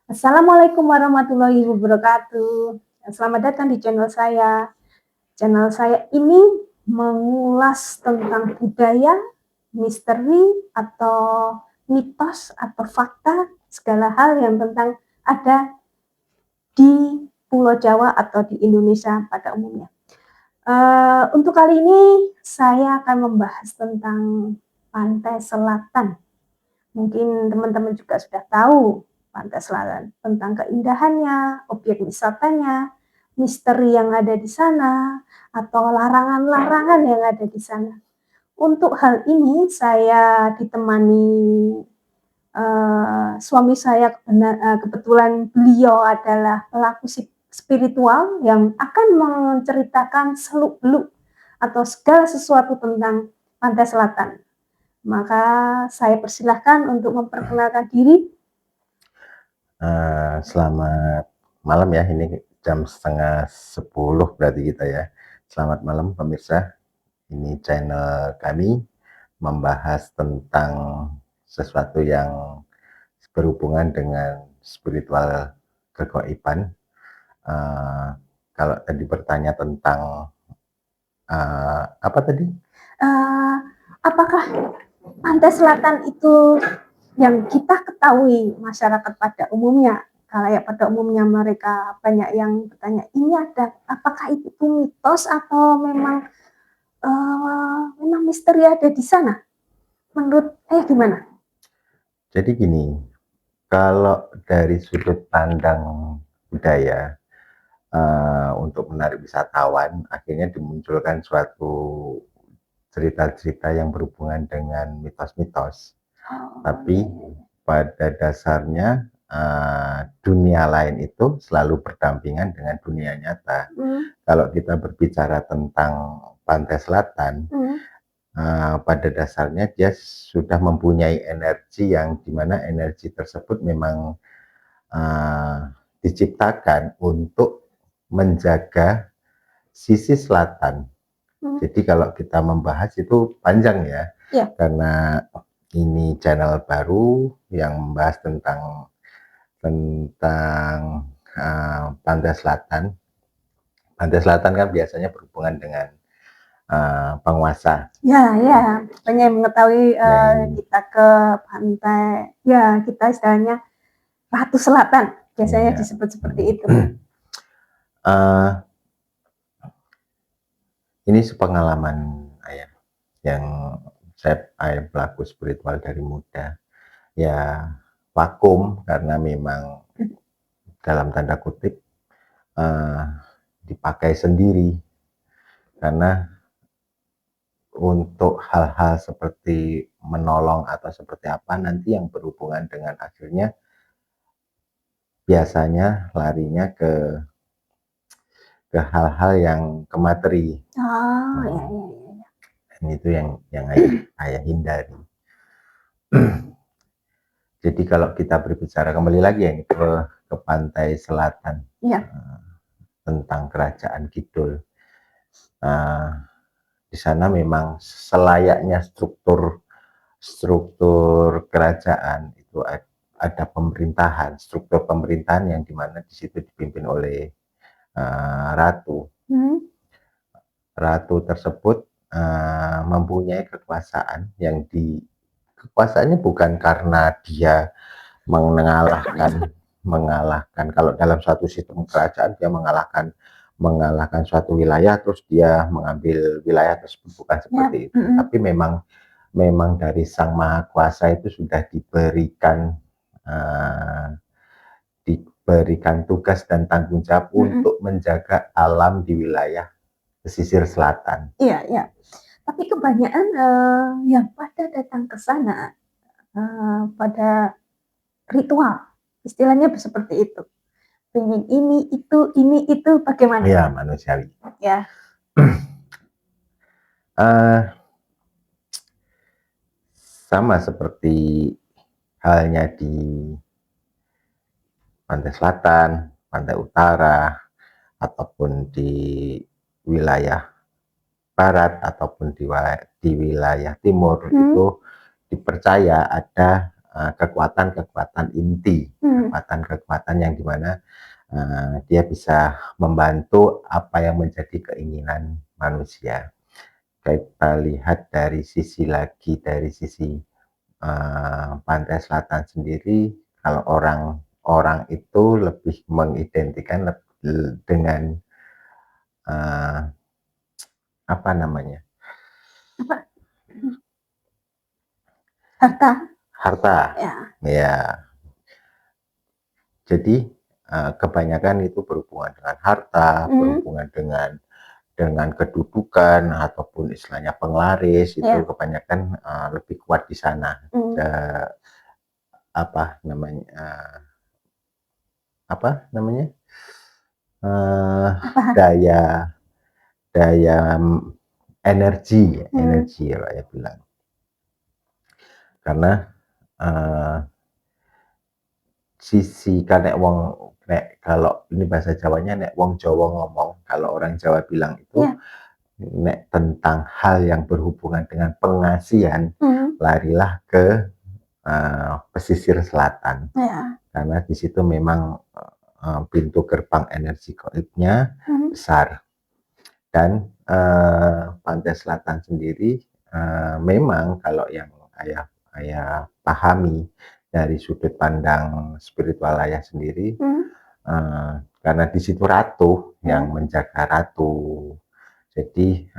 Assalamualaikum warahmatullahi wabarakatuh. Selamat datang di channel saya. Channel saya ini mengulas tentang budaya, misteri, atau mitos, atau fakta, segala hal yang tentang ada di Pulau Jawa atau di Indonesia pada umumnya. Untuk kali ini saya akan membahas tentang pantai selatan. Mungkin teman-teman juga sudah tahu pantai selatan, tentang keindahannya, objek wisatanya, misteri yang ada di sana, atau larangan-larangan yang ada di sana. Untuk hal ini saya ditemani suami saya, kebetulan beliau adalah pelaku spiritual yang akan menceritakan seluk-beluk atau segala sesuatu tentang pantai selatan. Maka saya persilahkan untuk memperkenalkan diri. Selamat malam ya, ini jam 9:30 berarti kita ya. Selamat malam pemirsa, ini channel kami membahas tentang sesuatu yang berhubungan dengan spiritual kegaiban. Kalau tadi bertanya tentang apa tadi? Apakah pantai selatan itu yang kita ketahui masyarakat pada umumnya, kalau ya pada umumnya mereka banyak yang bertanya, ini ada, apakah itu mitos atau memang misteri ada di sana? Menurut gimana? Jadi gini, kalau dari sudut pandang budaya, untuk menarik wisatawan, akhirnya dimunculkan suatu cerita-cerita yang berhubungan dengan mitos-mitos. Tapi pada dasarnya dunia lain itu selalu berdampingan dengan dunia nyata. Kalau kita berbicara tentang pantai selatan, pada dasarnya dia sudah mempunyai energi yang dimana energi tersebut memang diciptakan untuk menjaga sisi selatan. Jadi kalau kita membahas itu panjang ya, karena ini channel baru yang membahas tentang pantai selatan. Pantai selatan kan biasanya berhubungan dengan penguasa. Ya, banyak mengetahui kita ke pantai. Ya, kita istilahnya Ratu Selatan, biasanya disebut seperti itu. Ini sepengalaman ayah yang ayah pelaku spiritual dari muda. Ya vakum karena memang dalam tanda kutip dipakai sendiri, karena untuk hal-hal seperti menolong atau seperti apa nanti yang berhubungan dengan akhirnya biasanya larinya ke hal-hal yang ke materi. Dan itu yang ayah hindari. Jadi kalau kita berbicara kembali lagi ya ke pantai selatan, tentang kerajaan Kidul, di sana memang selayaknya struktur kerajaan itu ada pemerintahan, struktur pemerintahan yang dimana di situ dipimpin oleh ratu. Ratu tersebut mempunyai kekuasaan yang kekuasaannya bukan karena dia mengalahkan kalau dalam suatu sistem kerajaan dia mengalahkan suatu wilayah terus dia mengambil wilayah tersebut, bukan seperti itu. Tapi memang dari Sang Maha Kuasa itu sudah diberikan tugas dan tanggung jawab untuk menjaga alam di wilayah pesisir selatan. Iya. Tapi kebanyakan yang pada datang ke sana pada ritual, istilahnya seperti itu. Pengen ini itu bagaimana? Ya, manusiawi. Ya. Sama seperti halnya di pantai selatan, pantai utara, ataupun di wilayah barat ataupun di wilayah timur, itu dipercaya ada kekuatan-kekuatan inti, kekuatan-kekuatan yang dimana dia bisa membantu apa yang menjadi keinginan manusia. Kita lihat dari sisi pantai selatan sendiri, kalau orang itu lebih mengidentikan dengan apa namanya, Apa? Harta. harta. Ya. Ya, jadi kebanyakan itu berhubungan dengan harta, berhubungan dengan kedudukan ataupun istilahnya penglaris, itu kebanyakan lebih kuat di sana. Apa namanya, daya energi ya Pak ya bilang. Karena kalau ini bahasa Jawanya, nek wong Jawa ngomong, kalau orang Jawa bilang itu nek tentang hal yang berhubungan dengan pengasihan, larilah ke pesisir selatan. Karena di situ memang pintu gerbang energi gaibnya besar. Dan pantai selatan sendiri memang kalau yang ayah pahami dari sudut pandang spiritual ayah sendiri, karena di situ ratu yang menjaga ratu, jadi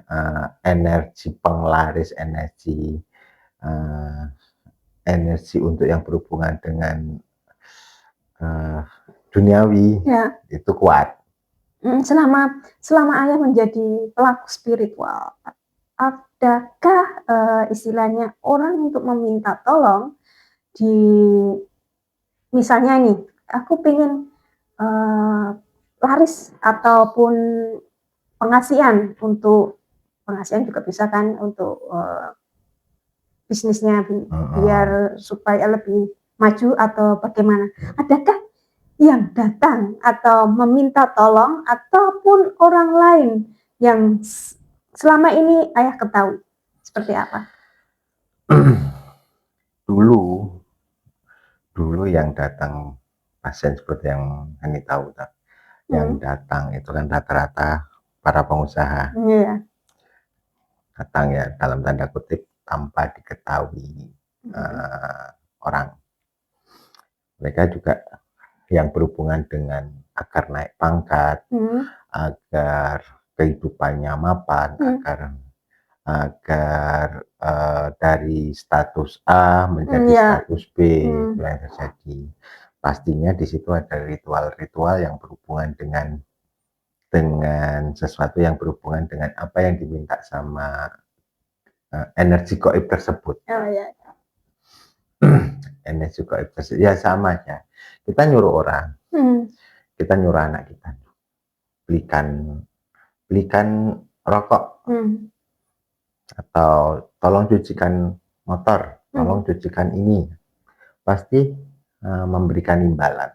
energi penglaris, energi untuk yang berhubungan dengan duniawi itu kuat. Selama ayah menjadi pelaku spiritual, adakah istilahnya orang untuk meminta tolong misalnya nih, aku pengen laris ataupun pengasihan juga bisa kan untuk bisnisnya biar supaya lebih maju atau bagaimana? Adakah yang datang atau meminta tolong ataupun orang lain yang selama ini ayah ketahui seperti apa? Dulu yang datang pasien seperti yang Hani tahu, yang datang itu kan rata-rata para pengusaha. Datang ya dalam tanda kutip tanpa diketahui orang. Mereka juga yang berhubungan dengan agar naik pangkat, agar kehidupannya mapan, agar dari status A menjadi status B, itu yang terjadi. Pastinya di situ ada ritual-ritual yang berhubungan dengan sesuatu yang berhubungan dengan apa yang diminta sama energi gaib tersebut. Energi gaib tersebut ya sama ya. Kita nyuruh orang, kita nyuruh anak kita belikan rokok, atau tolong cucikan motor, tolong cucikan ini, pasti memberikan imbalan.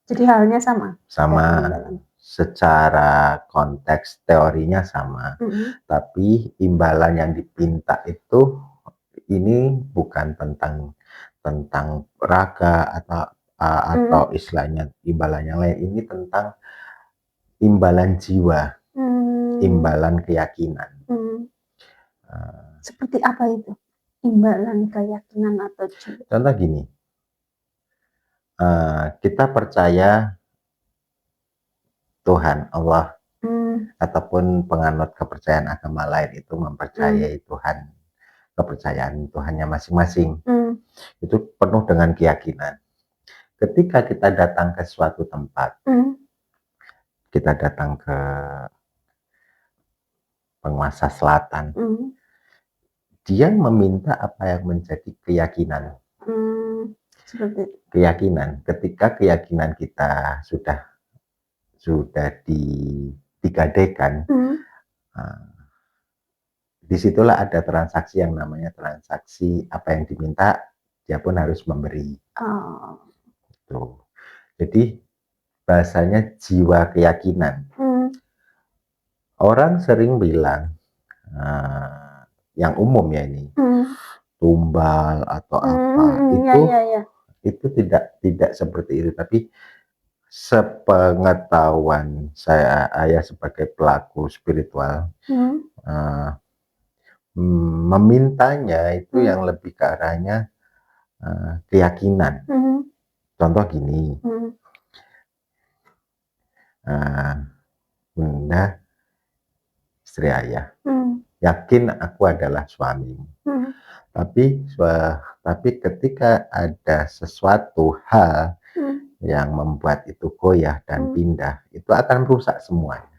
Jadi halnya sama. Secara konteks teorinya sama, tapi imbalan yang dipinta itu ini bukan tentang raga atau istilahnya imbalan yang lain, ini tentang imbalan jiwa, imbalan keyakinan. Seperti apa itu? Imbalan keyakinan atau jiwa? Contoh gini, kita percaya Tuhan, Allah, ataupun penganut kepercayaan agama lain itu mempercayai Tuhan, kepercayaan Tuhannya masing-masing. Itu penuh dengan keyakinan. Ketika kita datang ke suatu tempat, kita datang ke penguasa selatan, dia meminta apa yang menjadi keyakinan. Keyakinan, ketika keyakinan kita sudah digadekan, disitulah ada transaksi yang namanya transaksi apa yang diminta, dia pun harus memberi. Tuh. Jadi bahasanya jiwa keyakinan. Orang sering bilang, yang umum ya ini, tumbal atau apa, Ya, ya, ya. itu tidak seperti itu, tapi sepengetahuan saya sebagai pelaku spiritual, eee, memintanya itu yang lebih ke arahnya, keyakinan. Contoh gini, eee, Bunda, istri ayah, yakin aku adalah suamimu, tapi tapi ketika ada sesuatu hal yang membuat itu goyah dan pindah, itu akan merusak semuanya.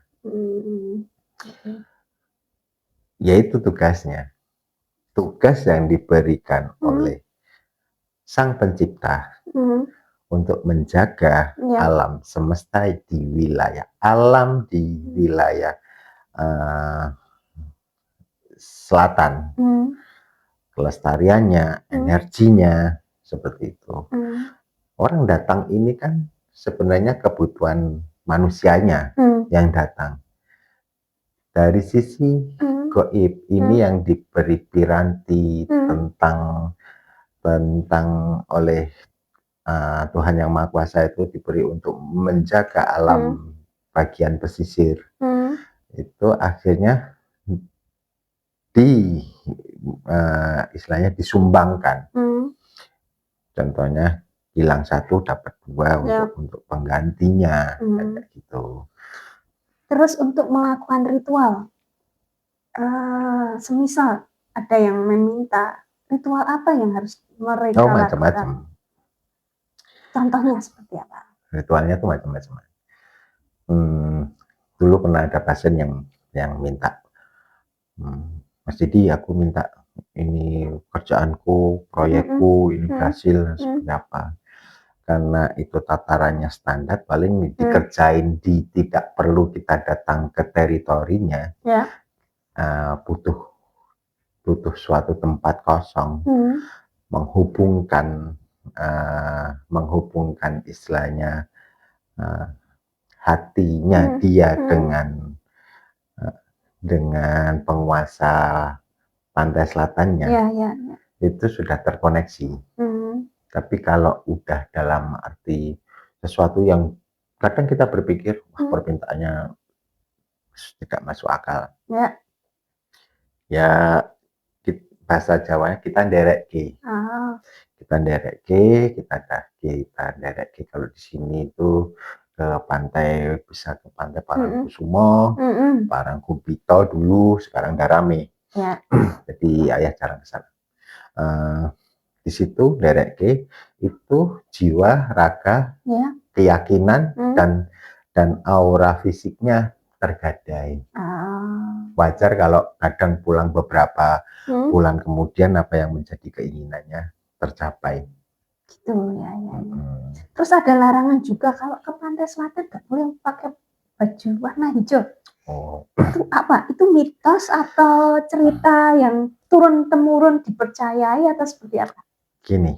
Yaitu tugasnya. Tugas yang diberikan oleh Sang Pencipta untuk menjaga alam semesta di wilayah selatan, kelestariannya, energinya, seperti itu. Orang datang ini kan sebenarnya kebutuhan manusianya yang datang. Dari sisi goib ini yang diberi piranti tentang oleh Tuhan Yang Maha Kuasa, itu diberi untuk menjaga alam bagian pesisir. Itu akhirnya istilahnya disumbangkan. Contohnya hilang satu dapat dua untuk penggantinya, kayak gitu. Terus untuk melakukan ritual, semisal ada yang meminta, ritual apa yang harus mereka lakukan? Macam-macam. Contohnya seperti apa? Ritualnya tuh macam-macam. Dulu pernah ada pasien yang minta, Mas Didi, aku minta ini kerjaanku, proyekku ini berhasil, seperti apa. Karena itu tatarannya standar, paling dikerjain tidak perlu kita datang ke teritorinya. Butuh suatu tempat kosong, menghubungkan istilahnya hatinya dia dengan penguasa pantai selatannya, itu sudah terkoneksi. Tapi kalau udah dalam arti sesuatu yang kadang kita berpikir, wah, permintaannya tidak masuk akal. Ya, bahasa Jawanya kita ndereke. Kita ndereke kalau di sini itu ke pantai, bisa ke pantai Parangkusumo, Parangkusumo dulu, sekarang udah rame. Jadi ayah jarang ke sana. Di situ ndereke itu jiwa, raga, keyakinan dan aura fisiknya tergadai. Wajar kalau kadang pulang beberapa bulan kemudian apa yang menjadi keinginannya tercapai. Gitu ya. Terus ada larangan juga kalau ke pantai selatan nggak boleh pakai baju warna hijau. Itu apa? Itu mitos atau cerita yang turun temurun dipercayai atau seperti apa? Gini,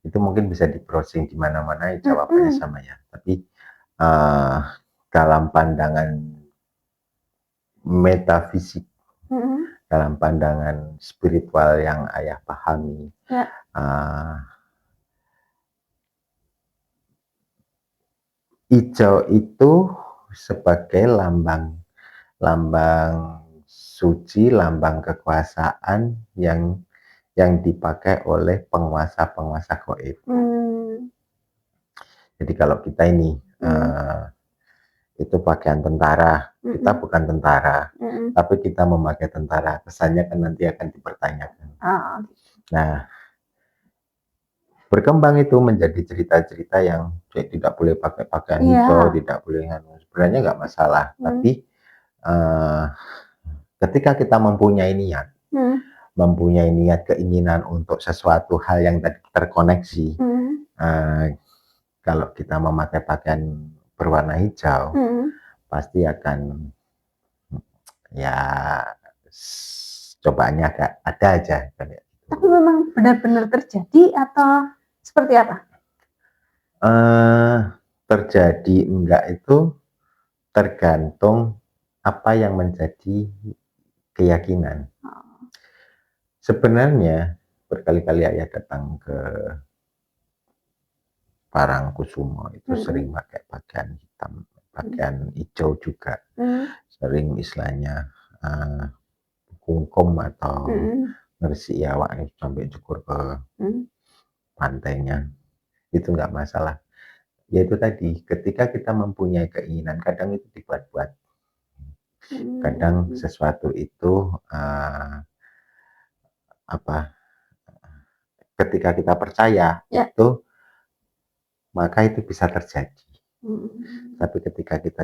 itu mungkin bisa di browsing di mana-mana, jawabannya sama ya. Tapi dalam pandangan metafisik, dalam pandangan spiritual yang ayah pahami, hijau itu sebagai lambang suci, lambang kekuasaan yang dipakai oleh penguasa-penguasa gaib. Jadi kalau kita ini itu pakaian tentara, kita bukan tentara, tapi kita memakai tentara, kesannya kan nanti akan dipertanyakan. Nah, berkembang itu menjadi cerita-cerita yang tidak boleh pakai pakaian hijau, tidak boleh, sebenarnya nggak masalah, tapi ketika kita mempunyai niat, keinginan untuk sesuatu hal yang terkoneksi, kalau kita memakai pakaian berwarna hijau, pasti akan cobaannya ada aja. Tapi memang benar-benar terjadi atau seperti apa? Terjadi enggak itu tergantung apa yang menjadi keyakinan. Sebenarnya berkali-kali ayah datang ke Parangkusumo itu sering pakai pakaian hitam, pakaian hijau juga, sering istilahnya kungkum atau ngeresiki awak sampai cukur ke pantainya, itu nggak masalah. Ya itu tadi, ketika kita mempunyai keinginan, kadang itu dibuat-buat. Kadang sesuatu itu ketika kita percaya itu, maka itu bisa terjadi. Tapi ketika kita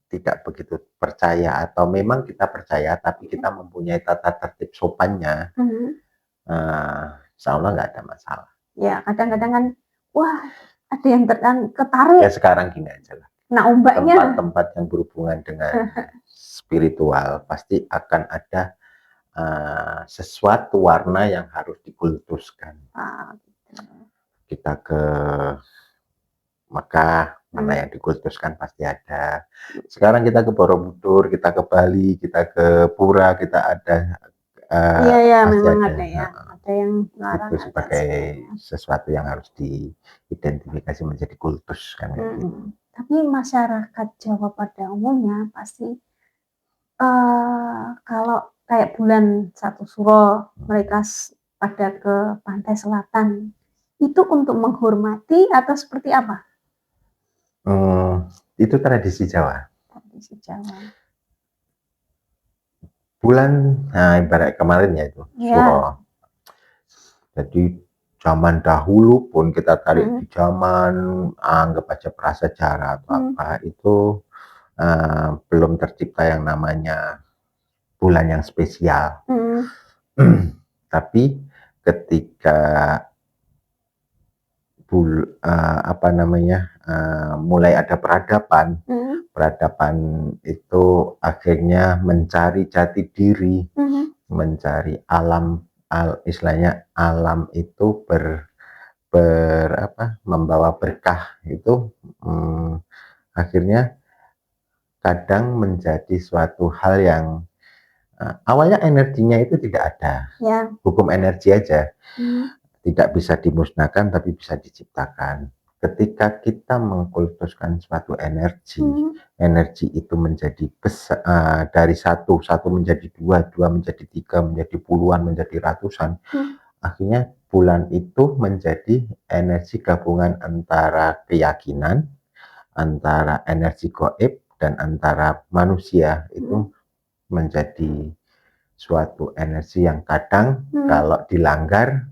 tidak begitu percaya atau memang kita percaya tapi kita mempunyai tata tertib sopannya, insya Allah nggak ada masalah. Ya kadang-kadang kan, wah ada yang ketarik. Ya sekarang gini aja lah. Nah ombaknya. Tempat-tempat yang berhubungan dengan spiritual pasti akan ada sesuatu warna yang harus dikultuskan. Kita ke Mekah, mana yang dikultuskan pasti ada. Sekarang kita ke Borobudur, kita ke Bali, kita ke Pura, kita ada. Iya, memang ada ya. Ada yang itu sebagai sesuatu yang harus diidentifikasi menjadi kultus kan. Tapi masyarakat Jawa pada umumnya pasti kalau kayak bulan 1 Suro mereka pada ke pantai selatan itu untuk menghormati atau seperti apa? Itu tradisi Jawa. Tradisi Jawa. Bulan, ibarat kemarin ya itu Suro. Jadi zaman dahulu pun kita tarik di zaman anggap aja prasejarah atau apa itu belum tercipta yang namanya bulan yang spesial. Tapi ketika mulai ada peradaban, peradaban itu akhirnya mencari jati diri, mencari alam, istilahnya alam itu membawa berkah itu, akhirnya kadang menjadi suatu hal yang awalnya energinya itu tidak ada, hukum energi aja, tidak bisa dimusnahkan tapi bisa diciptakan. Ketika kita mengkultuskan suatu energi, energi itu menjadi besar, dari satu menjadi dua menjadi 3, menjadi puluhan, menjadi ratusan. Akhirnya bulan itu menjadi energi gabungan antara keyakinan, antara energi gaib, dan antara manusia. Itu menjadi suatu energi yang kadang kalau dilanggar,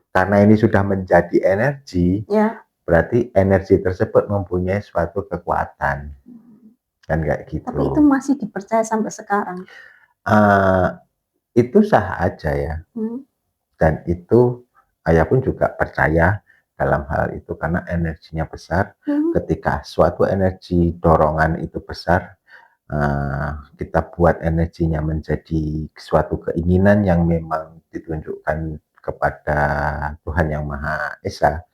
karena ini sudah menjadi energi, berarti energi tersebut mempunyai suatu kekuatan, kan kayak gitu. Tapi itu masih dipercaya sampai sekarang? Itu sah aja ya, dan itu ayah pun juga percaya dalam hal itu karena energinya besar. Ketika suatu energi dorongan itu besar, kita buat energinya menjadi suatu keinginan yang memang ditunjukkan kepada Tuhan Yang Maha Esa.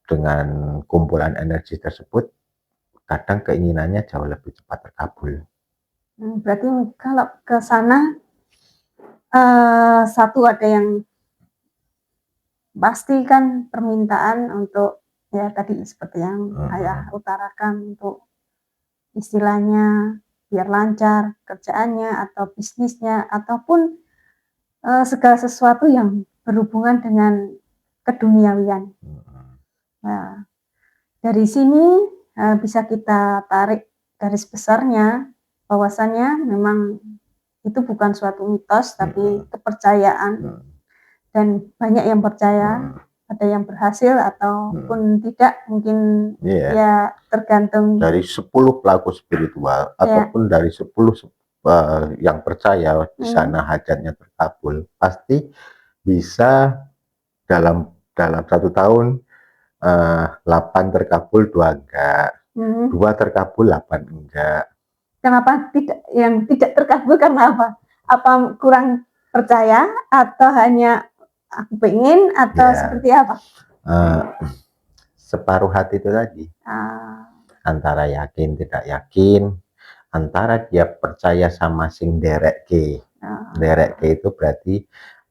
Dengan kumpulan energi tersebut, kadang keinginannya jauh lebih cepat terkabul. Berarti kalau ke sana satu ada yang pasti kan permintaan untuk ya tadi seperti yang ayah utarakan, untuk istilahnya biar lancar kerjaannya atau bisnisnya ataupun segala sesuatu yang berhubungan dengan keduniawian. Nah, dari sini bisa kita tarik garis besarnya bahwasannya memang itu bukan suatu mitos tapi kepercayaan, dan banyak yang percaya, ada yang berhasil ataupun tidak, mungkin ya tergantung dari 10 pelaku spiritual ataupun dari 10 yang percaya di sana hajatnya terkabul, pasti bisa dalam 1 tahun 8 terkabul, 2 enggak, 2 terkabul, 8 enggak. Kenapa yang tidak terkabul karena apa? Apa kurang percaya atau hanya aku pengen atau seperti apa? Separuh hati itu tadi, antara yakin tidak yakin, antara dia percaya sama sing dereke Oh. Dereke itu berarti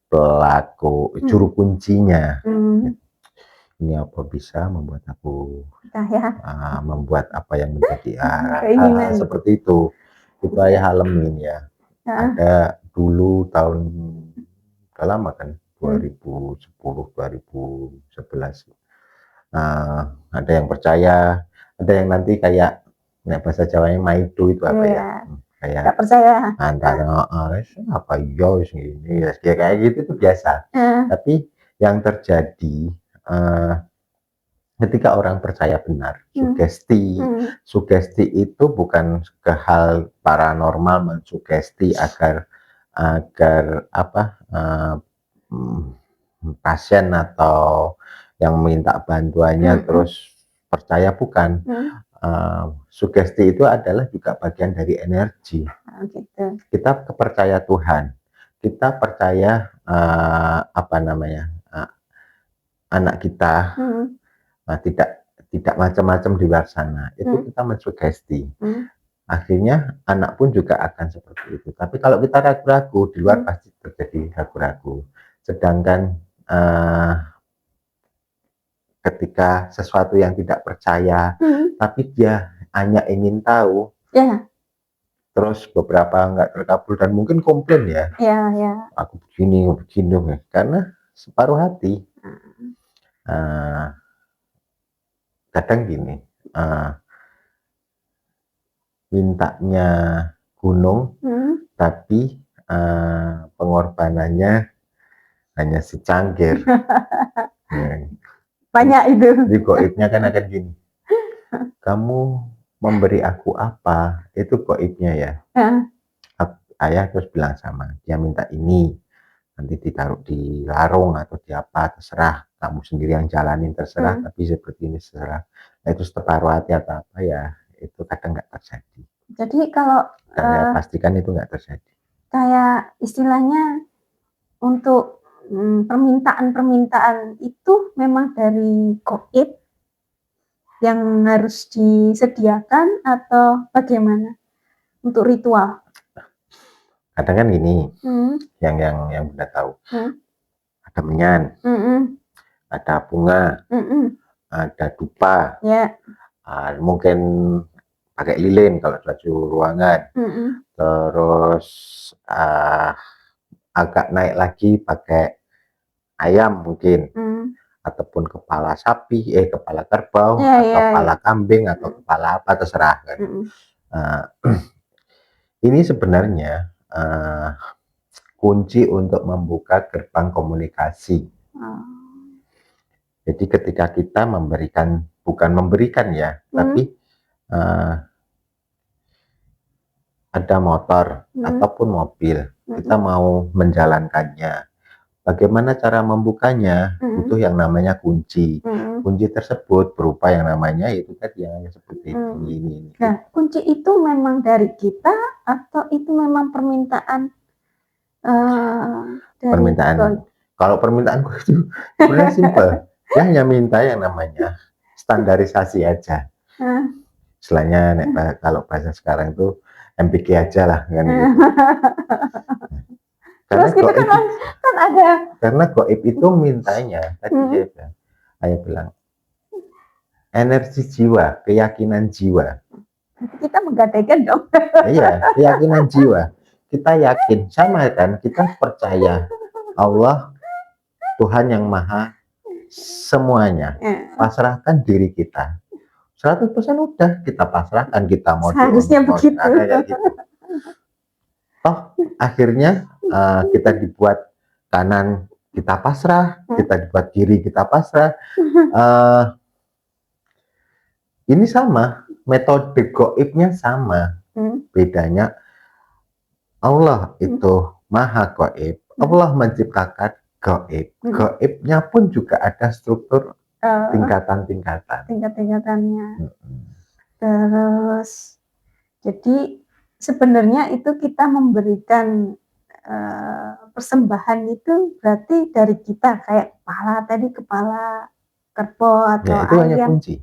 pelaku, juru kuncinya. Ini apa bisa membuat aku Ya. membuat apa yang menjadi hal Keinginan. seperti itu. Itu ayah alamin ya. Ada dulu tahun udah lama kan 2010 2011. Ada yang percaya, ada yang nanti kayak bahasa Jawanya maido itu apa ya? Kayak Gak percaya. antara apa iya ini ya kayak gitu itu biasa. Tapi yang terjadi ketika orang percaya benar, sugesti itu bukan ke hal paranormal, mensugesti agar apa pasien atau yang minta bantuannya terus percaya, bukan. Sugesti itu adalah juga bagian dari energi. Gitu. Kita percaya Tuhan, kita percaya apa namanya anak kita tidak macam-macam di luar sana, itu kita mensugesti. Akhirnya anak pun juga akan seperti itu. Tapi kalau kita ragu-ragu, di luar pasti terjadi ragu-ragu. Sedangkan ketika sesuatu yang tidak percaya, tapi dia hanya ingin tahu, terus beberapa nggak terkabul dan mungkin komplain ya, aku begini, karena separuh hati. Kadang gini, mintanya gunung, tapi pengorbanannya hanya secangkir. Banyak itu. Jadi goibnya kan akan gini, kamu memberi aku apa, itu goibnya ya. Ayah terus bilang sama dia, minta ini, nanti ditaruh di larung atau di apa, terserah, kamu sendiri yang jalanin, terserah, tapi seperti ini terserah. Nah, itu separuh hati atau apa ya, itu kadang nggak terjadi. Jadi kalau saya pastikan itu nggak terjadi. Kayak istilahnya untuk permintaan-permintaan itu memang dari goib yang harus disediakan atau bagaimana untuk ritual? Kadang kan gini, yang Bunda tahu, ada menyan, ada bunga, ada dupa, mungkin pakai lilin kalau baju ruangan, terus agak naik lagi pakai ayam mungkin, ataupun kepala sapi, kepala kerbau, atau kepala kambing, atau kepala apa, terserah kan. Ini sebenarnya kunci untuk membuka gerbang komunikasi. Jadi ketika kita memberikan, bukan memberikan ya, tapi ada motor ataupun mobil, kita mau menjalankannya. Bagaimana cara membukanya? Butuh yang namanya kunci. Kunci tersebut berupa yang namanya itu tadi yang seperti ini. Nah, kunci itu memang dari kita atau itu memang permintaan? Permintaan. Kalau permintaanku itu sebenarnya simpel. Dia hanya minta yang namanya standarisasi aja. Istilahnya kalau bahasa sekarang itu MPG aja lah kan gitu. Terus gitu kan ada. Karena goib itu mintanya tadi dia bilang energi jiwa, keyakinan jiwa. Kita menggadaikan dong. Iya, keyakinan jiwa. Kita yakin, sama kan, kita percaya Allah Tuhan yang maha semuanya. Pasrahkan diri kita 100% udah kita pasrahkan, kita mau harusnya begitu. Kayak gitu. Toh akhirnya kita dibuat kanan kita pasrah, kita dibuat kiri kita pasrah. Ini sama, metode goibnya sama. Bedanya Allah itu maha goib, Allah menciptakan goib. Goibnya pun juga ada struktur tingkatan-tingkatannya. Terus jadi sebenarnya itu kita memberikan persembahan itu berarti dari kita, kayak kepala kerbau atau ya, itu ayam. hanya kunci.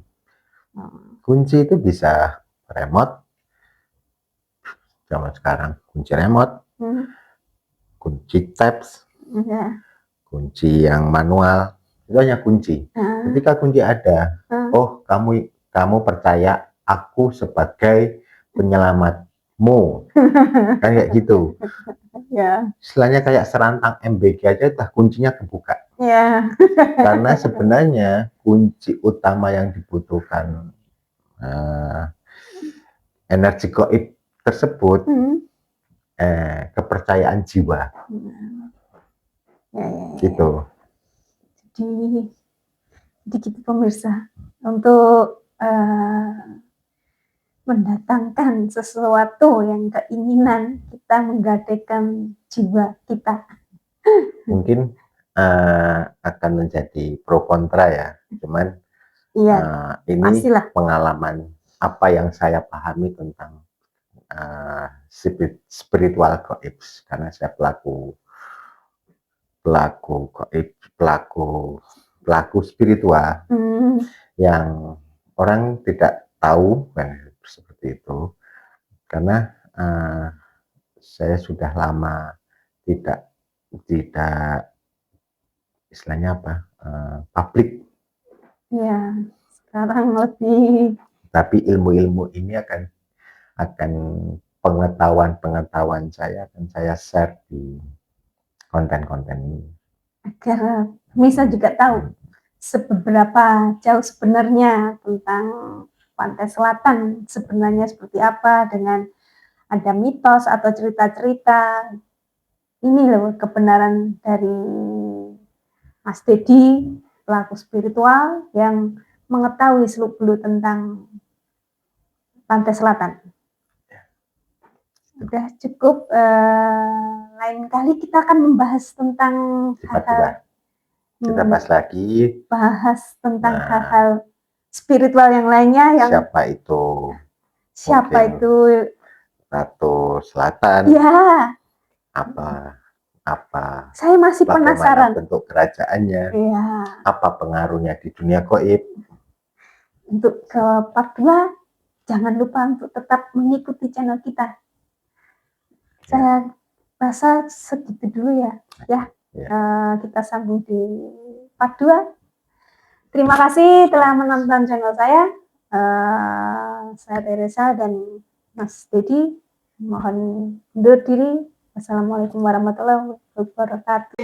Kunci itu bisa remote zaman sekarang, kunci remote, kunci tabs, Ya. kunci yang manual, itu hanya kunci. Ketika kunci ada, oh kamu percaya aku sebagai penyelamatmu, kan kayak gitu. Ya. Istilahnya kayak serantang MBG aja udah kuncinya kebuka. Ya. Karena sebenarnya kunci utama yang dibutuhkan energi goib tersebut kepercayaan jiwa. Ya, ya, ya. Gitu. Jadi gitu pemirsa, untuk mendatangkan sesuatu yang keinginan, kita menggadaikan jiwa kita. Mungkin akan menjadi pro kontra ya, cuman ini pastilah. pengalaman apa yang saya pahami tentang spiritual goib, karena saya pelaku goib, pelaku spiritual yang orang tidak tahu seperti itu, karena saya sudah lama tidak istilahnya apa, publik. Ya, sekarang lebih. Tapi ilmu-ilmu ini akan pengetahuan saya akan saya share di konten-konten ini. Agar bisa juga tahu seberapa jauh sebenarnya tentang Pantai Selatan, sebenarnya seperti apa, dengan ada mitos atau cerita-cerita. Ini loh kebenaran dari Mas Dedi, pelaku spiritual yang mengetahui seluk-beluk tentang Pantai Selatan. Udah cukup, lain kali kita akan membahas tentang hal-hal, kita bahas lagi, tentang hal-hal spiritual yang lainnya. Yang siapa itu Ratu Selatan? Ya. Apa saya masih penasaran bentuk kerajaannya, ya. Apa pengaruhnya di dunia goib. Untuk ke part 2, jangan lupa untuk tetap mengikuti channel kita. Saya rasa segitu dulu ya. Kita sambung di part 2. Terima kasih telah menonton channel saya. Saya Teresa dan Mas Dedi mohon undur diri. Wassalamualaikum warahmatullahi wabarakatuh.